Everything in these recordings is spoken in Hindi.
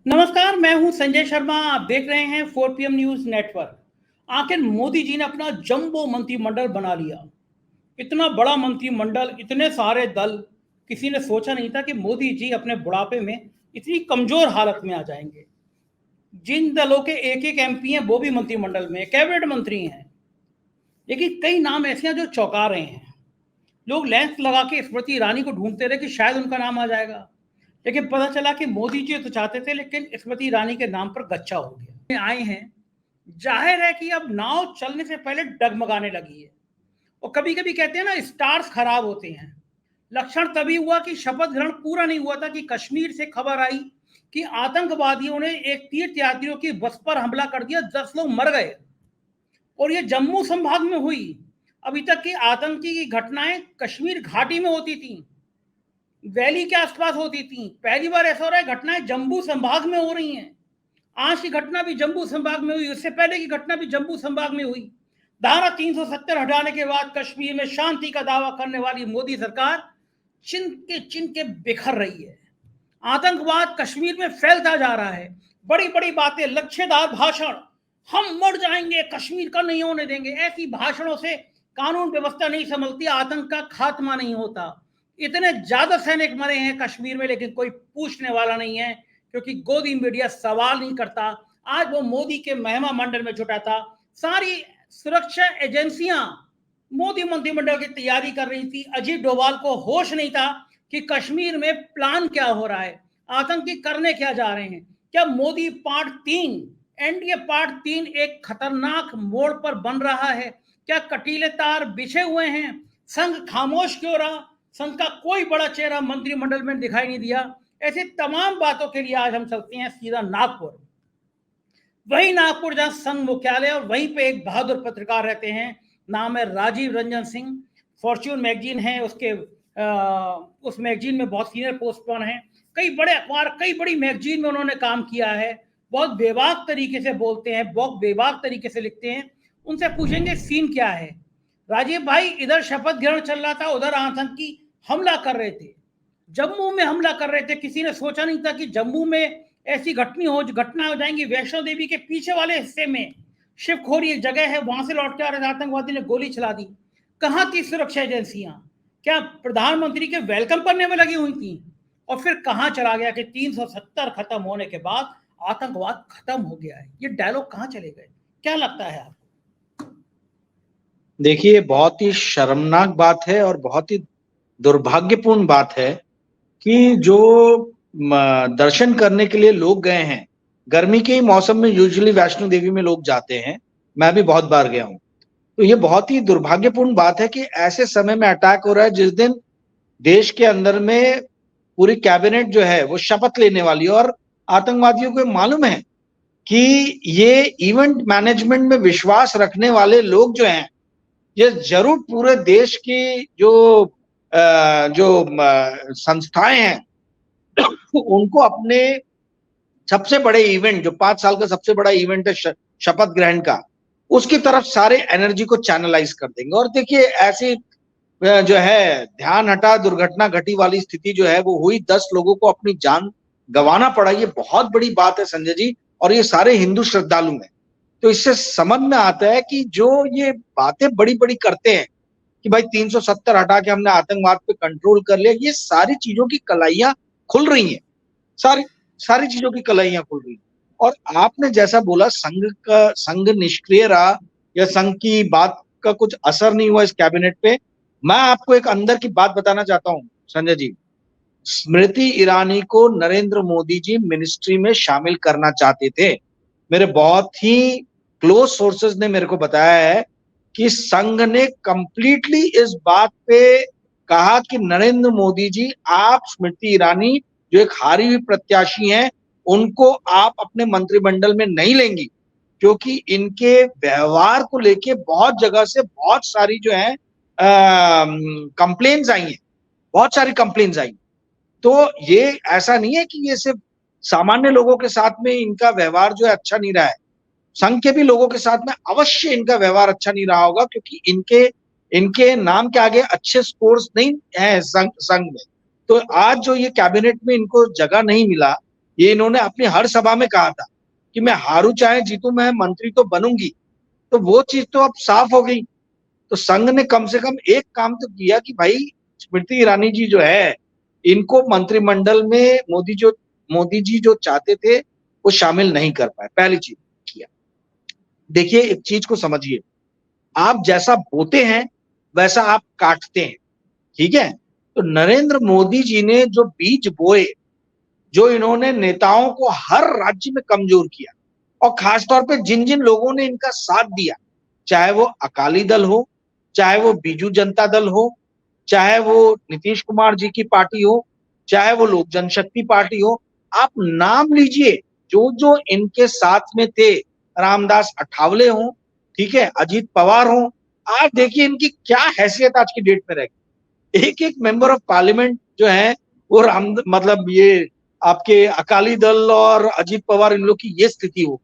नमस्कार, मैं हूं संजय शर्मा। आप देख रहे हैं 4 PM न्यूज नेटवर्क। आखिर मोदी जी ने अपना जंबो मंत्रिमंडल बना लिया। इतना बड़ा मंत्रिमंडल, इतने सारे दल, किसी ने सोचा नहीं था कि मोदी जी अपने बुढ़ापे में इतनी कमजोर हालत में आ जाएंगे। जिन दलों के एक एक MP हैं वो भी मंत्रिमंडल में कैबिनेट मंत्री हैं, लेकिन कई नाम ऐसे हैं जो चौंका रहे हैं। लोग लेंस लगा के स्मृति ईरानी को ढूंढते रहे कि शायद उनका नाम आ जाएगा, लेकिन पता चला कि मोदी जी तो चाहते थे, लेकिन स्मृति ईरानी के नाम पर गच्चा हो गया। आए हैं, जाहिर है कि अब नाव चलने से पहले डगमगाने लगी है। और कभी कभी कहते हैं ना, स्टार्स खराब होते हैं। लक्षण तभी हुआ कि शपथ ग्रहण पूरा नहीं हुआ था कि कश्मीर से खबर आई कि आतंकवादियों ने एक तीर्थ यात्रियों की बस पर हमला कर दिया, 10 लोग मर गए। और ये जम्मू संभाग में हुई। अभी तक की आतंकी की घटनाएं कश्मीर घाटी में होती थी, वैली के आसपास होती थी। पहली बार ऐसा हो रहा है घटनाएं जम्मू संभाग में हो रही हैं। आज की घटना भी जम्मू संभाग में हुई, उससे पहले की घटना भी जम्मू संभाग में हुई। धारा 370 हटाने के बाद कश्मीर में शांति का दावा करने वाली मोदी सरकार चिन के बिखर रही है। आतंकवाद कश्मीर में फैलता जा रहा है। बड़ी बड़ी बातें, लच्छेदार भाषण, हम मर जाएंगे, कश्मीर का नहीं होने देंगे, ऐसी भाषणों से कानून व्यवस्था नहीं संभलती, आतंक का खात्मा नहीं होता। इतने ज्यादा सैनिक मरे हैं कश्मीर में, लेकिन कोई पूछने वाला नहीं है, क्योंकि गोदी मीडिया सवाल नहीं करता। आज वो मोदी के महिमा मंडल में जुटा था। सारी सुरक्षा एजेंसियां मोदी मंत्रिमंडल की तैयारी कर रही थी। अजीत डोभाल को होश नहीं था कि कश्मीर में प्लान क्या हो रहा है, आतंकी करने क्या जा रहे हैं। क्या मोदी पार्ट 3, एनडीए पार्ट 3 एक खतरनाक मोड़ पर बन रहा है? क्या कटीले तार बिछे हुए हैं? संघ खामोश क्यों रहा? संघ का कोई बड़ा चेहरा मंत्रिमंडल में दिखाई नहीं दिया। ऐसी तमाम बातों के लिए आज हम चलते हैं सीधा नागपुर। वही नागपुर जहां संघ मुख्यालय, और वहीं पे एक बहादुर पत्रकार रहते हैं, नाम है राजीव रंजन सिंह। फॉर्च्यून मैगजीन है उसके, उस मैगजीन में बहुत सीनियर पोस्ट पर हैं। कई बड़े अखबार, कई बड़ी मैगजीन में उन्होंने काम किया है। बहुत बेबाक तरीके से बोलते हैं, बहुत बेबाक तरीके से लिखते हैं। उनसे पूछेंगे सीन क्या है। राजीव भाई, इधर शपथ ग्रहण चल रहा था, उधर आतंकी हमला कर रहे थे, जम्मू में हमला कर रहे थे। किसी ने सोचा नहीं था कि जम्मू में ऐसी घटना हो जाएंगी। वैष्णो देवी के पीछे वाले हिस्से में शिवखोरी एक जगह है, वहां से लौट के आ रहे आतंकवादी ने गोली चला दी। कहां थी सुरक्षा एजेंसियां? क्या प्रधानमंत्री के वेलकम करने में लगी हुई थी? और फिर कहां चला गया कि 370 खत्म होने के बाद आतंकवाद खत्म हो गया है? ये डायलॉग कहां चले गए? क्या लगता है आपको? देखिए, बहुत ही शर्मनाक बात है और बहुत ही दुर्भाग्यपूर्ण बात है कि जो दर्शन करने के लिए लोग गए हैं, गर्मी के मौसम में यूजुअली वैष्णो देवी में लोग जाते हैं, मैं भी बहुत बार गया हूं, तो ये बहुत ही दुर्भाग्यपूर्ण बात है कि ऐसे समय में अटैक हो रहा है जिस दिन देश के अंदर में पूरी कैबिनेट जो है वो शपथ लेने वाली है। और आतंकवादियों को मालूम है कि ये इवेंट मैनेजमेंट में विश्वास रखने वाले लोग जो हैं, ये जरूर पूरे देश की जो संस्थाएं हैं उनको अपने सबसे बड़े इवेंट, जो 5 साल का सबसे बड़ा इवेंट है शपथ ग्रहण का, उसकी तरफ सारे एनर्जी को चैनलाइज कर देंगे। और देखिए, ऐसी जो है ध्यान हटा दुर्घटना घटी वाली स्थिति जो है वो हुई, 10 लोगों को अपनी जान गंवाना पड़ा। ये बहुत बड़ी बात है संजय जी, और ये सारे हिंदू श्रद्धालु हैं। तो इससे समझ में आता है कि जो ये बातें बड़ी बड़ी करते हैं कि भाई 370 हटा के हमने आतंकवाद पे कंट्रोल कर लिया, ये सारी चीजों की कलाइयां खुल रही हैं, सारी चीजों की कलाइयां खुल रही हैं। और आपने जैसा बोला, संघ निष्क्रिय रहा या संघ की बात का कुछ असर नहीं हुआ इस कैबिनेट पे। मैं आपको एक अंदर की बात बताना चाहता हूं संजय जी। स्मृति ईरानी को नरेंद्र मोदी जी मिनिस्ट्री में शामिल करना चाहते थे। मेरे बहुत ही क्लोज सोर्सेज ने मेरे को बताया है कि संघ ने कंप्लीटली इस बात पे कहा कि नरेंद्र मोदी जी, आप स्मृति ईरानी जो एक हारी हुई प्रत्याशी हैं, उनको आप अपने मंत्रिमंडल में नहीं लेंगी, क्योंकि इनके व्यवहार को लेके बहुत जगह से बहुत सारी जो है कंप्लेन्स आई हैं, बहुत सारी कंप्लेन्स आई। तो ये ऐसा नहीं है कि ये सिर्फ सामान्य लोगों के साथ में इनका व्यवहार जो है अच्छा नहीं रहा है, संघ के भी लोगों के साथ में अवश्य इनका व्यवहार अच्छा नहीं रहा होगा, क्योंकि इनके नाम के आगे अच्छे स्कोर्स नहीं है संघ में। तो आज जो ये कैबिनेट में इनको जगह नहीं मिला, ये इन्होंने अपनी हर सभा में कहा था कि मैं हारू चाहे जीतू, मैं मंत्री तो बनूंगी। तो वो चीज तो अब साफ हो गई। तो संघ ने कम से कम एक काम तो किया कि भाई स्मृति ईरानी जी जो है, इनको मंत्रिमंडल में मोदी जी जो चाहते थे वो शामिल नहीं कर पाए। पहली चीज किया। देखिए, एक चीज को समझिए, आप जैसा बोते हैं वैसा आप काटते हैं, ठीक है। तो नरेंद्र मोदी जी ने जो बीज बोए, जो इन्होंने नेताओं को हर राज्य में कमजोर किया, और खासतौर पे जिन जिन लोगों ने इनका साथ दिया, चाहे वो अकाली दल हो, चाहे वो बीजू जनता दल हो, चाहे वो नीतीश कुमार जी की पार्टी हो, चाहे वो लोक जनशक्ति पार्टी हो, आप नाम लीजिए जो जो इनके साथ में थे। रामदास अठावले हो, ठीक है, अजीत पवार हो, आप देखिए इनकी क्या हैसियत आज की डेट में रहेगी। एक एक मेंबर ऑफ पार्लियामेंट जो है वो मतलब ये आपके अकाली दल और अजीत पवार, इन लोग की ये स्थिति हो,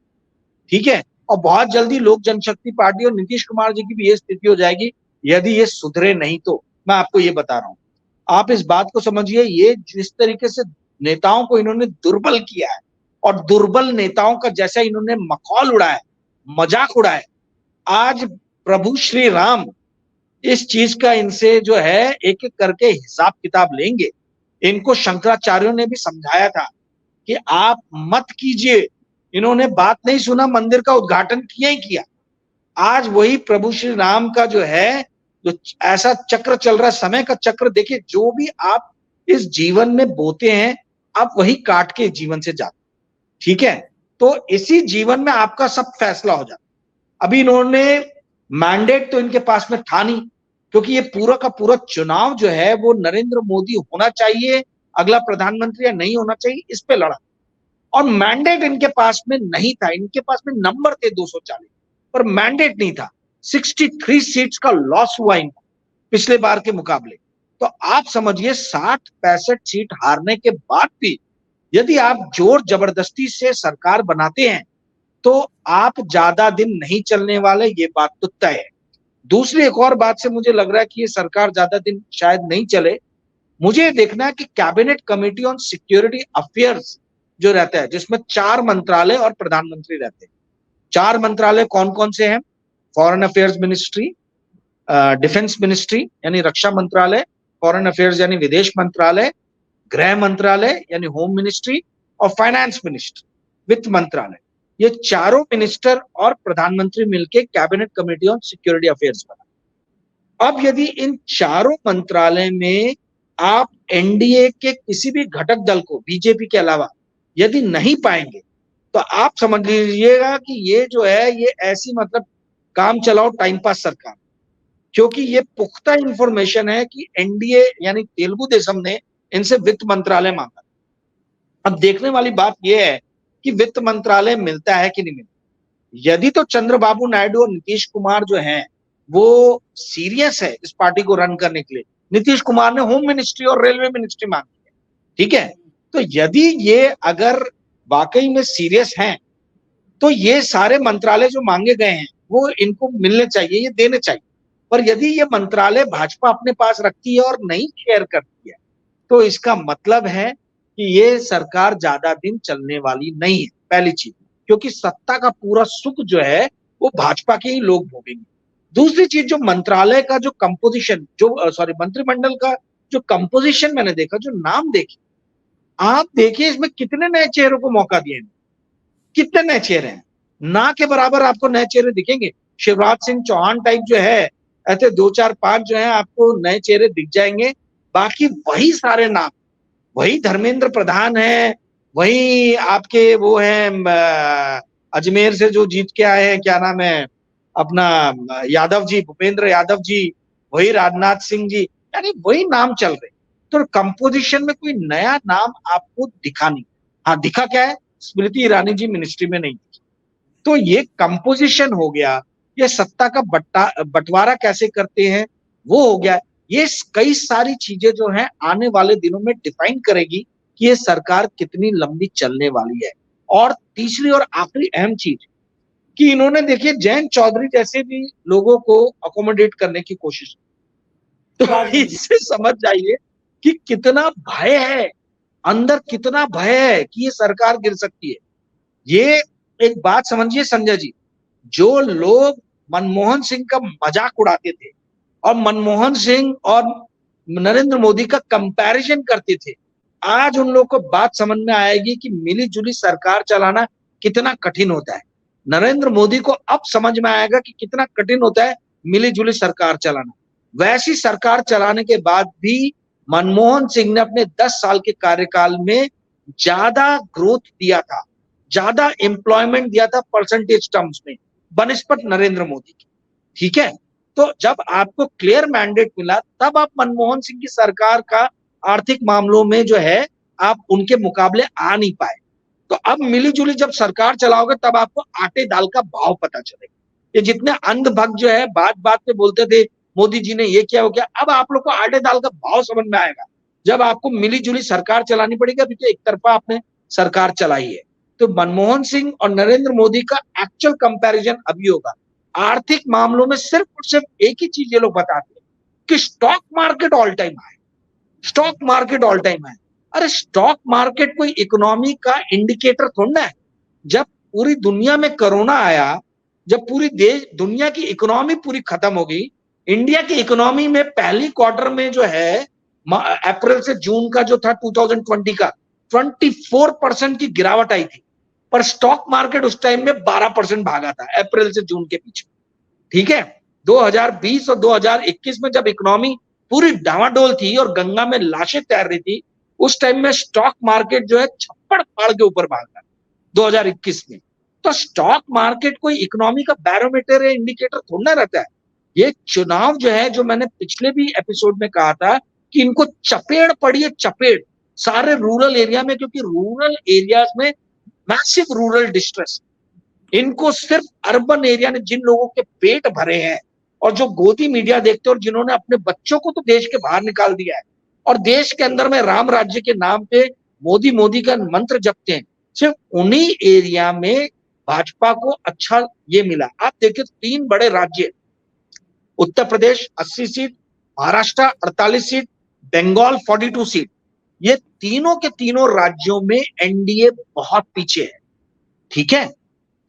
ठीक है। और बहुत जल्दी लोक जनशक्ति पार्टी और नीतीश कुमार जी की भी ये स्थिति हो जाएगी यदि ये सुधरे नहीं तो। मैं आपको ये बता रहा हूं, आप इस बात को समझिए, ये जिस तरीके से नेताओं को इन्होंने दुर्बल किया है, और दुर्बल नेताओं का जैसा इन्होंने मखौल उड़ाया, मजाक उड़ाया, आज प्रभु श्री राम इस चीज का इनसे जो है एक एक करके हिसाब किताब लेंगे। इनको शंकराचार्यों ने भी समझाया था कि आप मत कीजिए। इन्होंने बात नहीं सुना, मंदिर का उद्घाटन किया ही किया। आज वही प्रभु श्री राम का जो है, जो ऐसा चक्र चल रहा है, समय का चक्र, देखिए जो भी आप इस जीवन में बोते हैं आप वही काट के जीवन से जाते, ठीक है। तो इसी जीवन में आपका सब फैसला हो जाता। अभी इन्होंने मैंडेट तो इनके पास में था नहीं, क्योंकि ये पूरा का पूरा चुनाव जो है वो नरेंद्र मोदी होना चाहिए अगला प्रधानमंत्री या नहीं होना चाहिए, इस पे लड़ा। और मैंडेट इनके पास में नहीं था, इनके पास में नंबर थे 240, पर मैंडेट नहीं था। 63 सीट्स का लॉस हुआ इनको पिछले बार के मुकाबले। तो आप समझिए 60-65 सीट हारने के बाद भी यदि आप जोर जबरदस्ती से सरकार बनाते हैं तो आप ज्यादा दिन नहीं चलने वाले, ये बात तो तय है। दूसरी एक और बात से मुझे लग रहा है कि ये सरकार ज्यादा दिन शायद नहीं चले। मुझे देखना है कि cabinet committee on security affairs जो रहता है, जिसमें 4 मंत्रालय और प्रधानमंत्री रहते हैं। 4 मंत्रालय कौन कौन से हैं? Foreign affairs ministry, defence ministry यानी रक्षा मंत्रालय, फॉरेन अफेयर्स यानी विदेश मंत्रालय, गृह मंत्रालय यानी होम मिनिस्ट्री, और फाइनेंस मिनिस्ट्री वित्त मंत्रालय। ये चारों मिनिस्टर और प्रधानमंत्री मिलकर cabinet committee on security affairs बना। अब यदि इन चारों मंत्रालय में आप एनडीए के किसी भी घटक दल को, बीजेपी के अलावा, यदि नहीं पाएंगे तो आप समझ लीजिएगा कि ये जो है ये ऐसी मतलब काम चलाओ टाइम पास सरकार। क्योंकि ये पुख्ता इंफॉर्मेशन है कि एनडीए यानी तेलुगु देशम ने इनसे वित्त मंत्रालय मांगा। अब देखने वाली बात यह है कि वित्त मंत्रालय मिलता है कि नहीं मिलता। यदि तो चंद्रबाबू नायडू और नीतीश कुमार जो हैं वो सीरियस है इस पार्टी को रन करने के लिए, नीतीश कुमार ने होम मिनिस्ट्री और रेलवे मिनिस्ट्री मांगी है, ठीक है। तो यदि ये अगर वाकई में सीरियस हैं तो ये सारे मंत्रालय जो मांगे गए हैं वो इनको मिलने चाहिए, ये देने चाहिए। पर यदि ये मंत्रालय भाजपा अपने पास रखती है और नहीं शेयर करती है तो इसका मतलब है कि ये सरकार ज्यादा दिन चलने वाली नहीं है, पहली चीज। क्योंकि सत्ता का पूरा सुख जो है वो भाजपा के ही लोग भोगेंगे। दूसरी चीज, जो मंत्रालय का जो कंपोजिशन, जो मंत्रिमंडल का जो कंपोजिशन मैंने देखा, जो नाम देखे, आप देखिए इसमें कितने नए चेहरों को मौका दिए, कितने नए चेहरे हैं। ना के बराबर आपको नए चेहरे दिखेंगे। शिवराज सिंह चौहान टाइप जो है, ऐसे 2-4-5 जो है आपको नए चेहरे दिख जाएंगे। बाकी वही सारे नाम, वही धर्मेंद्र प्रधान है, वही आपके वो है अजमेर से जो जीत के आए हैं, क्या नाम है अपना, यादव जी, भूपेंद्र यादव जी, वही राजनाथ सिंह जी, यानी वही नाम चल रहे। तो कंपोजिशन में कोई नया नाम आपको दिखा नहीं। हाँ, दिखा क्या है? स्मृति ईरानी जी मिनिस्ट्री में नहीं दिखी। तो ये कंपोजिशन हो गया, ये सत्ता का बंटवारा कैसे करते हैं वो हो गया। ये कई सारी चीजें जो हैं आने वाले दिनों में डिफाइन करेगी कि ये सरकार कितनी लंबी चलने वाली है। और तीसरी और आखिरी अहम चीज कि इन्होंने देखिए जयंत चौधरी जैसे भी लोगों को अकोमोडेट करने की कोशिश, तो इससे समझ जाइए कि कितना भय है अंदर कितना भय है कि ये सरकार गिर सकती है। ये एक बात समझिए संजय जी, जो लोग मनमोहन सिंह का मजाक उड़ाते थे और मनमोहन सिंह और नरेंद्र मोदी का कंपैरिजन करते थे, आज उन लोगों को बात समझ में आएगी कि मिली जुली सरकार चलाना कितना कठिन होता है। नरेंद्र मोदी को अब समझ में आएगा कि कितना कठिन होता है मिली जुली सरकार चलाना। वैसी सरकार चलाने के बाद भी मनमोहन सिंह ने अपने 10 साल के कार्यकाल में ज्यादा ग्रोथ दिया था, ज्यादा एम्प्लॉयमेंट दिया था परसेंटेज टर्म्स में बनस्पत नरेंद्र मोदी की। ठीक है, तो जब आपको क्लियर मैंडेट मिला तब आप मनमोहन सिंह की सरकार का आर्थिक मामलों में जो है आप उनके मुकाबले आ नहीं पाए। तो अब मिली जुली जब सरकार चलाओगे तब आपको आटे दाल का भाव पता चलेगा। ये जितने अंधभक्त जो है बात बात पे बोलते थे मोदी जी ने ये किया वो किया, अब आप लोग को आटे दाल का भाव समझ में आएगा जब आपको मिली जुली सरकार चलानी पड़ेगी। अभी तो एक तरफा आपने सरकार चलाई है। तो मनमोहन सिंह और नरेंद्र मोदी का एक्चुअल कंपैरिजन अभी होगा। आर्थिक मामलों में सिर्फ और सिर्फ एक ही चीज ये लोग बताते हैं कि stock market all time high, stock market all time high. अरे स्टॉक मार्केट कोई इकोनॉमी का इंडिकेटर थोड़ा है। जब पूरी दुनिया में कोरोना आया, जब पूरी दुनिया की इकोनॉमी पूरी खत्म हो गई, इंडिया की इकोनॉमी में पहली क्वार्टर में जो है अप्रैल से जून का जो था 2020 का 24% की गिरावट आई थी, पर स्टॉक मार्केट उस टाइम में 12% भागा था अप्रैल से जून के पीछे। ठीक है, 2020 और 2021 में जब इकोनॉमी पूरी डावाडोल थी और गंगा में लाशें तैर रही थी, उस टाइम में स्टॉक मार्केट जो है छप्पड़ फाड़ के ऊपर भागा 2021 में। तो स्टॉक मार्केट कोई इकोनॉमी का बैरोमीटर या इंडिकेटर थोड़ा ना रहता है। ये चुनाव जो है, जो मैंने पिछले भी एपिसोड में कहा था कि इनको चपेड़ पड़ी है, चपेड़ सारे रूरल एरिया में, क्योंकि रूरल एरियाज में मैसिव रूरल डिस्ट्रेस। इनको सिर्फ अर्बन एरिया ने, जिन लोगों के पेट भरे हैं और जो गोदी मीडिया देखते हैं और जिन्होंने अपने बच्चों को तो देश के बाहर निकाल दिया है और देश के अंदर में राम राज्य के नाम पे मोदी मोदी का मंत्र जपते हैं, सिर्फ उन्हीं एरिया में भाजपा को अच्छा ये मिला। आप देखिए 3 बड़े राज्य, Uttar Pradesh 80 seat, Maharashtra 48 seat, Bengal 42 seat, ये तीनों के तीनों राज्यों में एनडीए बहुत पीछे है। ठीक है,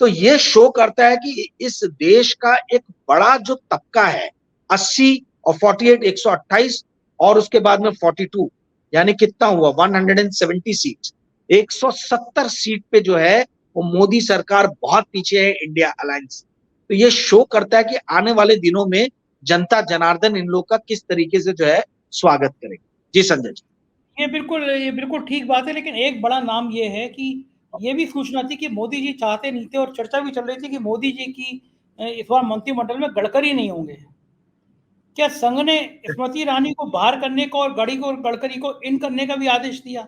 तो ये शो करता है कि इस देश का एक बड़ा जो तबका है 80 और 48 128 और उसके बाद में 42, यानी कितना हुआ 170 सीट, 170 सीट पे जो है वो मोदी सरकार बहुत पीछे है इंडिया अलायंस। तो ये शो करता है कि आने वाले दिनों में जनता जनार्दन इन लोग का किस तरीके से जो है स्वागत करेगी। जी संजय जी, ये बिल्कुल ठीक बात है, लेकिन एक बड़ा नाम ये है कि ये भी सूचना थी कि मोदी जी चाहते नहीं थे और चर्चा भी चल रही थी कि मोदी जी की इस बार मंत्रिमंडल में गडकरी नहीं होंगे। क्या संघ ने स्मृति ईरानी को बाहर करने को और गडकरी को इन करने का भी आदेश दिया?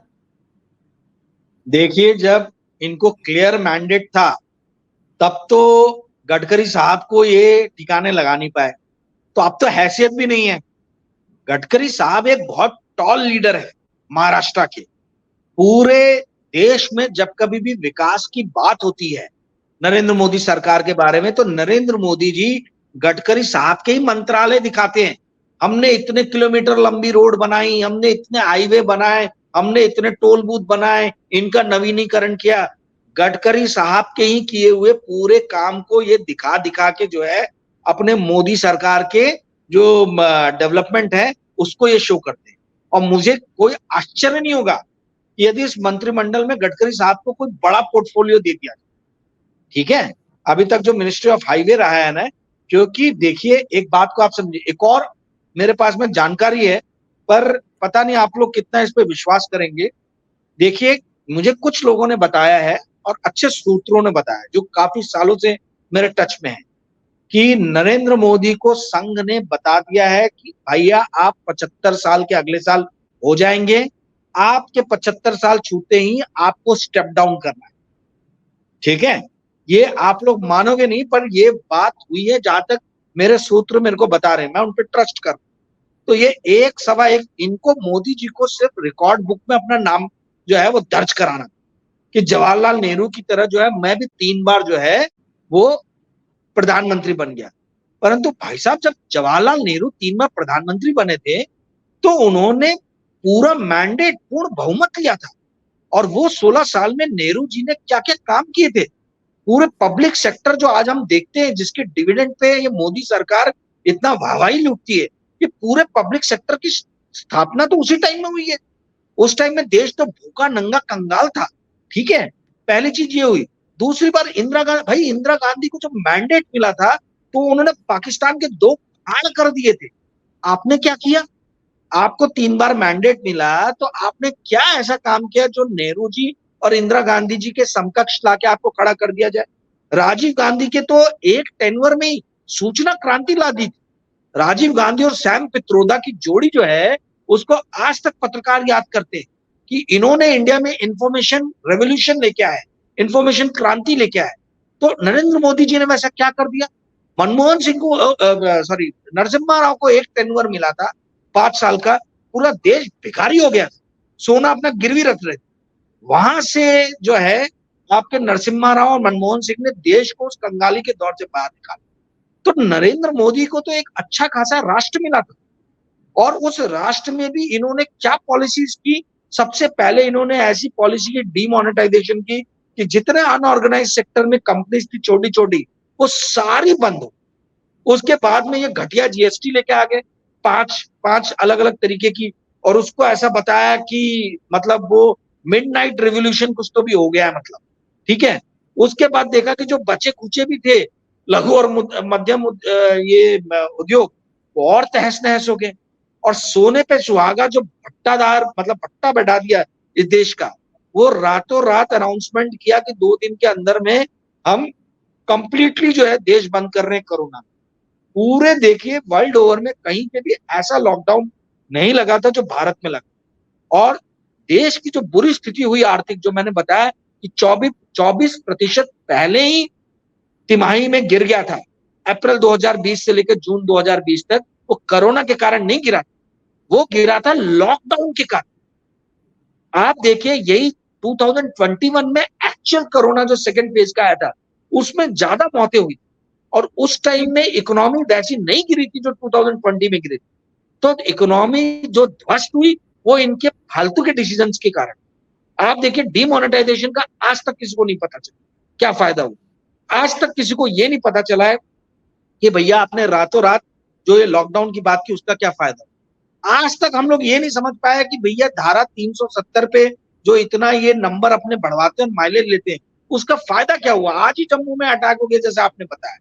देखिए जब इनको क्लियर मैंडेट था तब तो गडकरी साहब को ये ठिकाने लगा नहीं पाए, तो अब तो हैसियत भी नहीं है। गडकरी साहब एक बहुत टॉल लीडर है महाराष्ट्र के। पूरे देश में जब कभी भी विकास की बात होती है नरेंद्र मोदी सरकार के बारे में, तो नरेंद्र मोदी जी गडकरी साहब के ही मंत्रालय दिखाते हैं। हमने इतने किलोमीटर लंबी रोड बनाई, हमने इतने हाईवे बनाए, हमने इतने टोल बूथ बनाए, इनका नवीनीकरण किया। गडकरी साहब के ही किए हुए पूरे काम को ये दिखा दिखा के जो है अपने मोदी सरकार के जो डेवलपमेंट है उसको ये शो करते हैं। और मुझे कोई आश्चर्य नहीं होगा यदि इस मंत्रिमंडल में गडकरी साहब को कोई बड़ा पोर्टफोलियो दे दिया। ठीक है, अभी तक जो मिनिस्ट्री ऑफ हाईवे रहा है ना, क्योंकि देखिए एक बात को आप समझिए, एक और मेरे पास में जानकारी है पर पता नहीं आप लोग कितना इस पे विश्वास करेंगे। देखिए मुझे कुछ लोगों ने बताया है और अच्छे सूत्रों ने बताया जो काफी सालों से मेरे टच में है कि नरेंद्र मोदी को संघ ने बता दिया है कि भैया आप 75 साल के अगले साल हो जाएंगे, आपके 75 साल छूते ही आपको स्टेप डाउन करना है। ठीक है, ये आप लोग मानोगे नहीं पर ये बात हुई है, जहां तक मेरे सूत्र मेरे को बता रहे हैं, मैं उन पर ट्रस्ट कर। तो ये 1.25 इनको मोदी जी को सिर्फ रिकॉर्ड बुक में अपना नाम जो है वो दर्ज कराना कि जवाहरलाल नेहरू की तरह जो है मैं भी 3 बार जो है वो प्रधानमंत्री बन गया। परंतु भाई साहब जब जवाहरलाल नेहरू 3 बार प्रधानमंत्री बने थे तो उन्होंने पूरा मैंडेट, पूर्ण बहुमत लिया था। और वो 16 साल में नेहरू जी ने क्या क्या काम किए थे। पूरे पब्लिक सेक्टर जो आज हम देखते हैं, जिसके डिविडेंड पे ये मोदी सरकार इतना वाहवाही लूटती है, ये पूरे पब्लिक सेक्टर की स्थापना तो उसी टाइम में हुई है। उस टाइम में देश तो भूखा नंगा कंगाल था, ठीक है, पहली चीज ये हुई। दूसरी बार इंदिरा गांधी को जब मैंडेट मिला था तो उन्होंने पाकिस्तान के 2 भाग कर दिए थे। आपने क्या किया? आपको 3 बार मैंडेट मिला तो आपने क्या ऐसा काम किया जो नेहरू जी और इंदिरा गांधी जी के समकक्ष लाके आपको खड़ा कर दिया जाए? राजीव गांधी के तो एक टेन्योर में ही सूचना क्रांति ला दी थी। राजीव गांधी और सैम पित्रोदा की जोड़ी जो है, उसको आज तक पत्रकार याद करते हैं कि इन्होंने इंडिया में इंफॉर्मेशन रेवोल्यूशन लेके आए, इंफॉर्मेशन क्रांति लेके आए। तो नरेंद्र मोदी जी ने वैसा क्या कर दिया? मनमोहन सिंह को सॉरी नरसिम्हा राव को एक टेन्योर मिला था 5 साल का, पूरा देश भिखारी हो गया, सोना अपना गिरवी रख रहे थे। वहां से जो है आपके नरसिम्हा राव और मनमोहन सिंह ने देश को उस कंगाली के दौर से बाहर निकाला। तो नरेंद्र मोदी को तो एक अच्छा खासा राष्ट्र मिला था, और उस राष्ट्र में भी इन्होंने क्या पॉलिसीज की? सबसे पहले इन्होंने ऐसी पॉलिसी की डीमोनेटाइजेशन की कि जितने अनऑर्गेनाइज सेक्टर में कंपनीज थी छोटी छोटी, वो सारी बंद हो। उसके बाद में ये घटिया जीएसटी लेके आ गए, 5 अलग अलग तरीके की, और उसको ऐसा बताया कि मतलब वो मिडनाइट रेवोल्यूशन कुछ तो भी हो गया है, मतलब, ठीक है। उसके बाद देखा कि जो बचे खुचे भी थे लघु और मध्यम ये उद्योग, वो और तहस नहस हो गए। और सोने पे सुहागा जो भट्टादार, मतलब भट्टा बैठा दिया इस देश का, वो रातों रात अनाउंसमेंट किया कि 2 दिन के अंदर में हम कंप्लीटली जो है देश बंद कर रहे हैं कोरोना। पूरे देखिए वर्ल्ड ओवर में कहीं पे भी ऐसा लॉकडाउन नहीं लगा था जो भारत में लगा। और देश की जो बुरी स्थिति हुई आर्थिक, जो मैंने बताया कि 24% पहले ही तिमाही में गिर गया था। अप्रैल 2020 से लेकर जून 2020 तक वो कोरोना के कारण नहीं गिरा, वो गिरा था लॉकडाउन के कारण। आप देखिए यही 2021 में एक्चुअल कोरोना जो सेकंड फेज का आया था, उसमें ज्यादा मौतें हुई, और उस टाइम में इकोनॉमी वैसी नहीं गिरी थी जो 2020 में गिरी थी। तो इकोनॉमी जो ध्वस्त हुई वो इनके फालतू के डिसीजंस के कारण। आप देखिए डीमोनेटाइजेशन का आज तक किसी को नहीं पता चला क्या फायदा हुआ। आज तक किसी को ये नहीं पता चला है कि भैया आपने रातों रात जो ये लॉकडाउन की बात की उसका क्या फायदा। आज तक हम लोग ये नहीं समझ पाए कि भैया धारा 370 पे जो इतना ये नंबर अपने बढ़वाते हैं, माइलेज लेते हैं, उसका फायदा क्या हुआ। आज ही जम्मू में अटैक हो गया जैसे आपने बताया।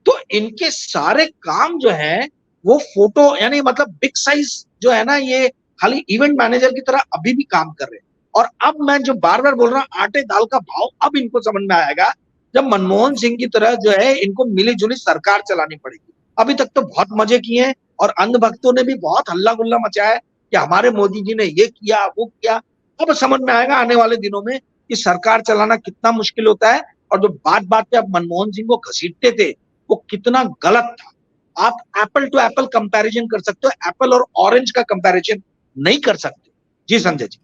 तो इनके सारे काम जो है वो फोटो, यानी मतलब बिग साइज जो है ना, ये खाली इवेंट मैनेजर की तरह अभी भी काम कर रहे हैं। और अब मैं जो बार बार बोल रहा हूँ आटे दाल का भाव अब इनको समझ में आएगा, जब मनमोहन सिंह की तरह जो है इनको मिली जुली सरकार चलानी पड़ेगी। अभी तक तो बहुत मजे किए हैं, और अंधभक्तों ने भी बहुत हल्ला गुल्ला मचाया है कि हमारे मोदी जी ने ये किया वो किया। अब समझ में आएगा आने वाले दिनों में कि सरकार चलाना कितना मुश्किल होता है, और जो बात बात पे अब मनमोहन सिंह को घसीटते थे वो कितना गलत था। आप एप्पल टू एप्पल कंपैरिजन कर सकते हो, एप्पल और ऑरेंज का कंपैरिजन नहीं कर सकते। जी संजय जी,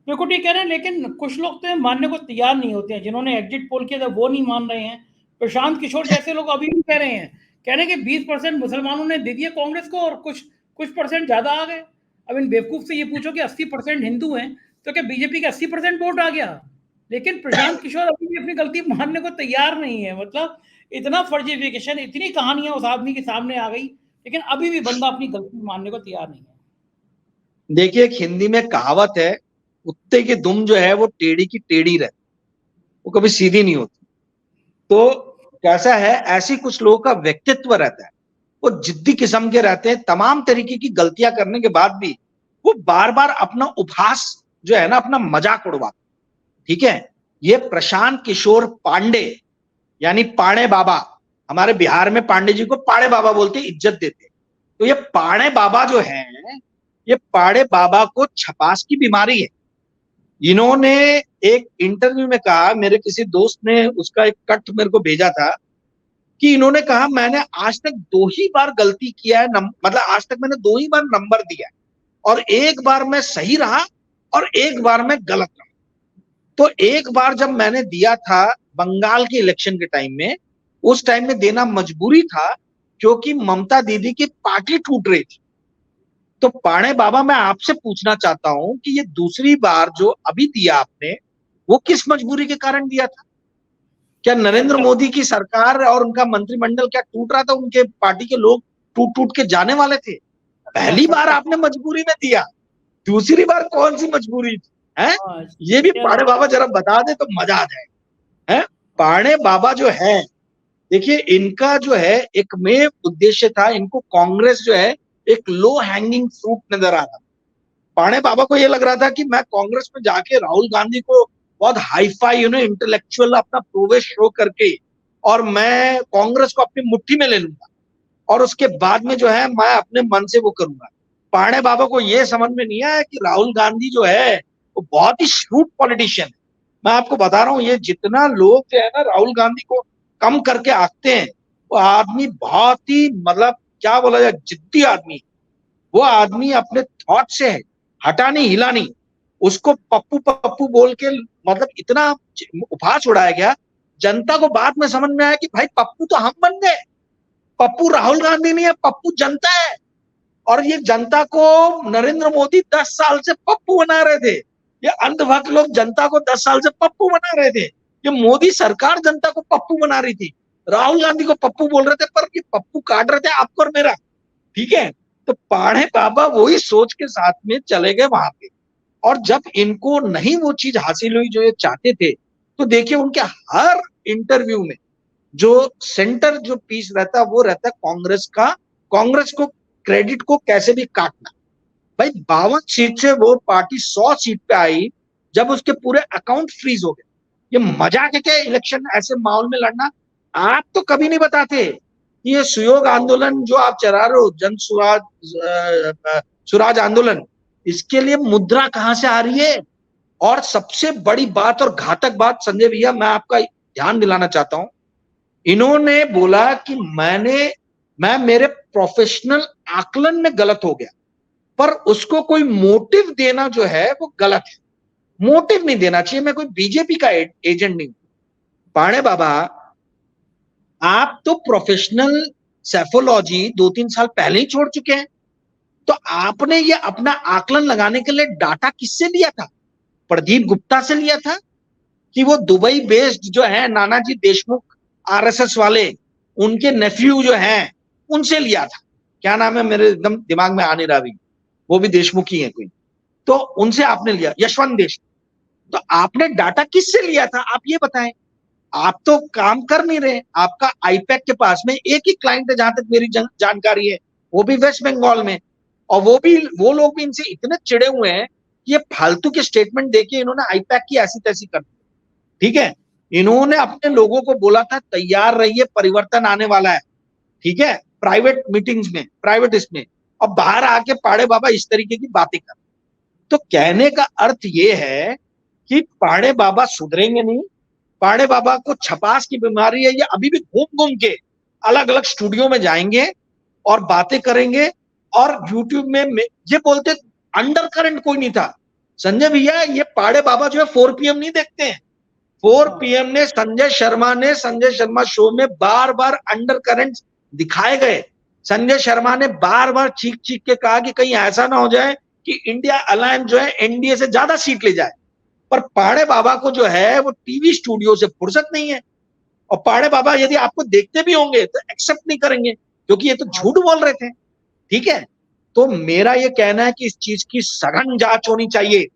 बिल्कुल ठीक कह रहे हैं, लेकिन कुछ लोग तो मानने को तैयार नहीं होते हैं। जिन्होंने एग्जिट पोल किया था वो नहीं मान रहे हैं। प्रशांत किशोर जैसे लोग अभी भी कह रहे हैं कि 20% मुसलमानों ने दे दिया कांग्रेस को और कुछ परसेंट ज्यादा आ गए। अब इन बेवकूफ से ये पूछो कि 80% हिंदू हैं तो क्या बीजेपी का 80% वोट आ गया? लेकिन प्रशांत किशोर अभी भी अपनी गलती मानने को तैयार नहीं है। मतलब इतना फर्जिफिकेशन, इतनी कहानियां उस आदमी के सामने आ गई, लेकिन अभी भी बंदा अपनी गलती मानने को तैयार नहीं है। देखिए एक हिंदी में कहावत है, कुत्ते की दुम जो है वो टेढ़ी की टेढ़ी रहती, वो कभी सीधी नहीं होती। तो कैसा है, ऐसी कुछ लोगों का व्यक्तित्व रहता है, वो जिद्दी किस्म के रहते हैं, तमाम तरीके की गलतियां करने के बाद भी वो बार बार अपना उपहास जो है ना, अपना मजाक उड़वाते, ठीक है। ये प्रशांत किशोर पांडे यानी पाड़े बाबा, हमारे बिहार में पांडे जी को पाड़े बाबा बोलते, इज्जत देते। तो ये पाड़े बाबा जो है, ये पाड़े बाबा को छपास की बीमारी है। इन्होंने एक इंटरव्यू में कहा, मेरे किसी दोस्त ने उसका एक कट मेरे को भेजा था, कि इन्होंने कहा मैंने आज तक 2 ही बार गलती किया है, मतलब आज तक मैंने 2 ही बार नंबर दिया है, और एक बार मैं सही रहा और एक बार मैं गलत रहा। तो एक बार जब मैंने दिया था बंगाल के इलेक्शन के टाइम में, उस टाइम में देना मजबूरी था क्योंकि ममता दीदी की पार्टी टूट रही थी। तो पाणे बाबा, मैं आपसे पूछना चाहता हूं कि ये दूसरी बार जो अभी दिया आपने, वो किस मजबूरी के कारण दिया था? क्या नरेंद्र मोदी की सरकार और उनका मंत्रिमंडल क्या टूट रहा था, उनके पार्टी के लोग टूट टूट के जाने वाले थे? पहली बार आपने मजबूरी में दिया, दूसरी बार कौन सी मजबूरी थी? है हाँ, ये भी पाणे बाबा जरा बता दे तो मजा आ जाए। है पाणे बाबा जो है, देखिए इनका जो है एकमेव उद्देश्य था, इनको कांग्रेस जो है एक लो हैंगिंग फ्रूट नजर आ रहा था। पाणे बाबा को ये लग रहा था कि मैं कांग्रेस में जाके राहुल गांधी को बहुत हाईफाई इंटेलेक्चुअल अपना प्रोवेश शो करके और मैं कांग्रेस को अपनी मुट्ठी में ले लूंगा और उसके बाद में जो है मैं अपने मन से वो करूंगा। पाणे बाबा को ये समझ में नहीं आया कि राहुल गांधी जो है वो बहुत ही श्रूड पॉलिटिशियन है। मैं आपको बता रहा हूँ, ये जितना लोग जो है ना राहुल गांधी को कम करके आंकते हैं, वो आदमी बहुत ही मतलब क्या बोला जाए, जिद्दी आदमी। वो आदमी अपने थॉट से है, हटा नहीं हिला नहीं। उसको पप्पू पप्पू बोल के मतलब इतना उपहास उड़ाया गया, जनता को बाद में समझ में आया कि भाई पप्पू तो हम बन गए, पप्पू राहुल गांधी नहीं है, पप्पू जनता है। और ये जनता को नरेंद्र मोदी 10 साल से पप्पू बना रहे थे, ये अंधभक्त लोग जनता को 10 साल से पप्पू बना रहे थे, ये मोदी सरकार जनता को पप्पू बना रही थी। राहुल गांधी को पप्पू बोल रहे थे, पर ये पप्पू काट रहे थे आपको और मेरा। ठीक है, तो पाणे बाबा वही सोच के साथ में चले गए वहां पे। और जब इनको नहीं वो चीज हासिल हुई जो ये चाहते थे, तो देखिए उनके हर इंटरव्यू में जो सेंटर जो पीस रहता वो रहता कांग्रेस का, कांग्रेस को क्रेडिट को कैसे भी काटना। भाई 52 सीट से वो पार्टी 100 सीट पे आई, जब उसके पूरे अकाउंट फ्रीज हो गए। ये मजाक है क्या इलेक्शन ऐसे माहौल में लड़ना? आप तो कभी नहीं बताते कि ये सुयोग आंदोलन जो आप चला रहे हो, जन सुराज आंदोलन, इसके लिए मुद्रा कहां से आ रही है? और सबसे बड़ी बात और घातक बात संजय भैया, मैं आपका ध्यान दिलाना चाहता हूं, इन्होंने बोला कि मैं मेरे प्रोफेशनल आकलन में गलत हो गया, पर उसको कोई मोटिव देना जो है वो गलत है। मोटिव नहीं देना चाहिए, मैं कोई बीजेपी का एजेंट नहीं। पाणे बाबा, आप तो प्रोफेशनल सेफोलॉजी 2-3 साल पहले ही छोड़ चुके हैं, तो आपने ये अपना आकलन लगाने के लिए डाटा किससे लिया था? प्रदीप गुप्ता से लिया था कि वो दुबई बेस्ड जो है नानाजी देशमुख आरएसएस वाले, उनके नेफ्यू जो हैं उनसे लिया था? क्या नाम है, मेरे एकदम दिमाग में आ नहीं रहा अभी, वो भी देशमुख ही है कोई, तो उनसे आपने लिया, यशवंत देशमुख। तो आपने डाटा किससे लिया था आप ये बताएं। आप तो काम कर नहीं रहे, आपका आईपैक के पास में एक ही क्लाइंट है जहां तक मेरी जानकारी है, वो भी वेस्ट बंगाल में। और वो लोग भी इनसे इतने चिड़े हुए हैं कि ये फालतू के स्टेटमेंट देके इन्होंने आईपैक की ऐसी तैसी कर दी। ठीक है, इन्होंने अपने लोगों को बोला था तैयार रहिए, परिवर्तन आने वाला है। ठीक है, प्राइवेट मीटिंग्स में, प्राइवेट इसमें, और बाहर आके पाड़े बाबा इस तरीके की बातें कर। तो कहने का अर्थ ये है कि पाड़े बाबा सुधरेंगे नहीं। पाड़े बाबा को छपास की बीमारी है, ये अभी भी घूम घूम के अलग अलग स्टूडियो में जाएंगे और बातें करेंगे। और यूट्यूब में ये बोलते अंडर करंट कोई नहीं था। संजय भैया, ये पाड़े बाबा जो है 4 PM नहीं देखते हैं। 4 PM ने संजय शर्मा शो में बार बार अंडर करंट दिखाए गए। संजय शर्मा ने बार बार चीख चीख के कहा कि कहीं ऐसा ना हो जाए कि इंडिया अलायंस जो है एनडीए से ज्यादा सीट ले जाए। पर पाड़े बाबा को जो है वो टीवी स्टूडियो से फुर्सत नहीं है। और पाड़े बाबा यदि आपको देखते भी होंगे तो एक्सेप्ट नहीं करेंगे, क्योंकि ये तो झूठ बोल रहे थे। ठीक है, तो मेरा ये कहना है कि इस चीज की सघन जांच होनी चाहिए,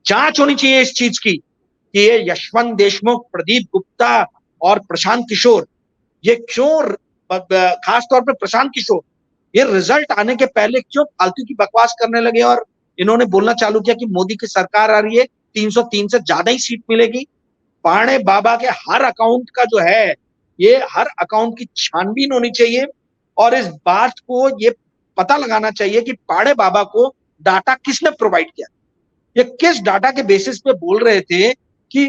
जांच होनी चाहिए इस चीज की कि ये यशवंत देशमुख, प्रदीप गुप्ता और प्रशांत किशोर, ये क्यों, खासतौर पे प्रशांत किशोर, ये रिजल्ट आने के पहले क्यों फालतू की बकवास करने लगे और इन्होंने बोलना चालू किया कि मोदी की सरकार आ रही है, 303 से ज्यादा ही सीट मिलेगी। पाणे बाबा के हर अकाउंट का जो है, ये हर अकाउंट की छानबीन होनी चाहिए और इस बात को ये पता लगाना चाहिए कि पाड़े बाबा को डाटा किसने प्रोवाइड किया, ये किस डाटा के बेसिस पे बोल रहे थे कि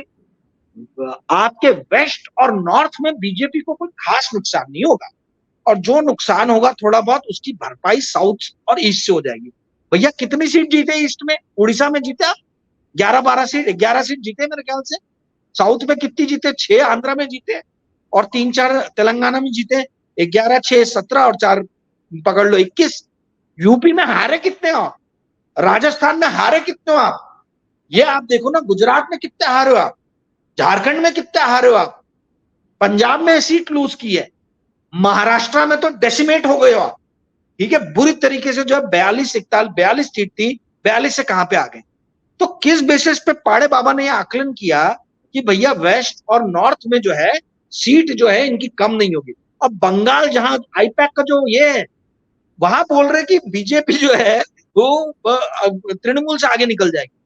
आपके वेस्ट और नॉर्थ में बीजेपी को कोई खास नुकसान नहीं होगा और जो नुकसान होगा थोड़ा बहुत उसकी भरपाई साउथ और ईस्ट से हो जाएगी। भैया कितनी सीट जीते ईस्ट में? उड़ीसा में जीते आप 11-12 सीट, 11 सीट जीते मेरे ख्याल से। साउथ में कितनी जीते? 6 आंध्रा में जीते और 3-4 तेलंगाना में जीते। 11, 6, 17 और 4 पकड़ लो 21। यूपी में हारे कितने हो आप, राजस्थान में हारे कितने हो आप, ये आप देखो ना, गुजरात में कितने हारे हो आप, झारखंड में कितने हारे हो आप, पंजाब में सीट लूज की है, महाराष्ट्र में तो डेसिमेट हो गए हो आप, ठीक है, बुरी तरीके से जो है 42 सीट थी, 42 से कहां पे आ गए। तो किस बेसिस पे पाड़े बाबा ने यह आकलन किया कि भैया वेस्ट और नॉर्थ में जो है सीट जो है इनकी कम नहीं होगी। अब बंगाल जहां आईपैक का जो ये है, वहां बोल रहे कि बीजेपी जो है वो तृणमूल से आगे निकल जाएगी।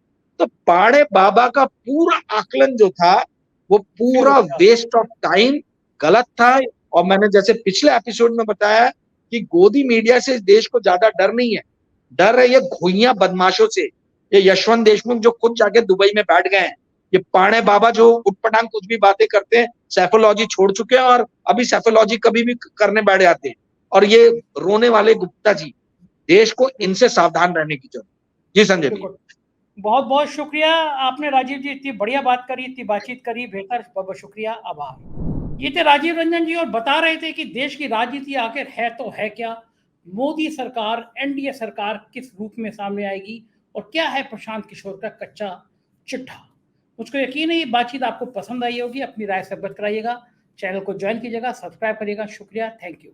तो पाड़े बाबा का पूरा आकलन जो था वो पूरा वेस्ट ऑफ टाइम, गलत था। और मैंने जैसे पिछले एपिसोड में बताया कि गोदी मीडिया से इस देश को ज्यादा डर नहीं है, डर है ये घुइयां बदमाशों से, ये यशवंत देशमुख जो खुद जाके दुबई में बैठ गए हैं, ये पाड़े बाबा जो उटपटांग कुछ भी बातें करते हैं, सैफोलॉजी छोड़ चुके हैं और अभी सैफोलॉजी कभी भी करने बैठ जाते हैं। और ये रोने वाले गुप्ता जी, देश को इनसे सावधान रहने की जरूरत। जी संजय जी, बहुत बहुत शुक्रिया, आपने राजीव जी इतनी बढ़िया बात करी, इतनी बातचीत करी, बेहतर, बहुत बहुत शुक्रिया, आभार। ये थे राजीव रंजन जी और बता रहे थे कि देश की राजनीति आखिर है तो है क्या, मोदी सरकार, एनडीए सरकार किस रूप में सामने आएगी और क्या है प्रशांत किशोर का कच्चा चिट्ठा। मुझको यकीन है ये बातचीत आपको पसंद आई होगी, अपनी राय से अवगत कराइएगा, चैनल को ज्वाइन कीजिएगा, सब्सक्राइब करिएगा। शुक्रिया, थैंक यू।